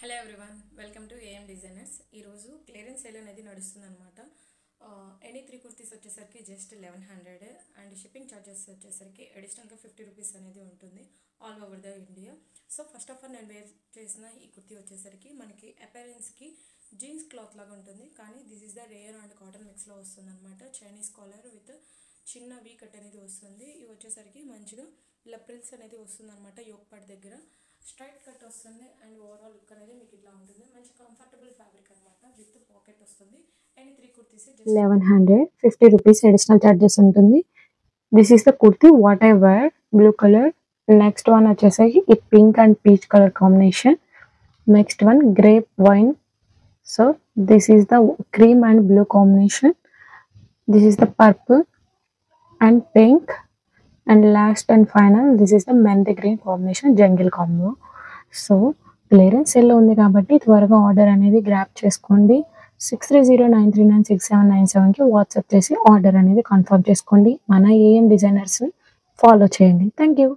Hello everyone, welcome to AM designers. ఈరోజు clearance sale అనేది నడుస్తుంది అనమాట. ఎనీ 3 కుర్తీస్ వచ్చేసరికి జస్ట్ 1100 అండ్ షిప్పింగ్ ఛార్జెస్ వచ్చేసరికి అడిషనల్గా 50 రూపీస్ అనేది ఉంటుంది all over the India. So first of all నేను వేర్ చేసిన ఈ కుర్తీ వచ్చేసరికి మనకి అపెరెన్స్కి జీన్స్ క్లాత్ లాగా ఉంటుంది, కానీ this is the rayon and cotton మిక్స్లో వస్తుంది అనమాట. చైనీస్ కాలర్ విత్ చిన్న వీ కట్ అనేది వస్తుంది. ఇవి వచ్చేసరికి మంచిగా ఇలా ప్రిల్స్ అనేది వస్తుంది అనమాట. యోక్ పార్ట్ దగ్గర స్ట్రైట్ కట్ వస్తుంది అండ్ ఓవరాల్ లుక్ అనేది మీకు ఇట్లా ఉంటుంది. మంచి కంఫర్టబుల్ ఫ్యాబ్రిక్ అనమాట. విత్ పాకెట్ వస్తుంది. And 3 kurtis 1150 rupees additional charges ఉంటుంది. This is the kurti what I wear, blue color. Next one వచ్చేసరికి ఈ pink and peach colour combination. Next one grape wine. So this is the cream and blue combination. This is the purple and pink. And last and final this is the methi green combination, jungle combo. So clearance సేల్లో ఉంది కాబట్టి త్వరగా order అనేది grab చేసుకోండి. 6309396797కి WhatsApp చేసి order అనేది confirm చేసుకోండి. మన ఏఎం డిజైనర్స్ని ఫాలో చేయండి. Thank you.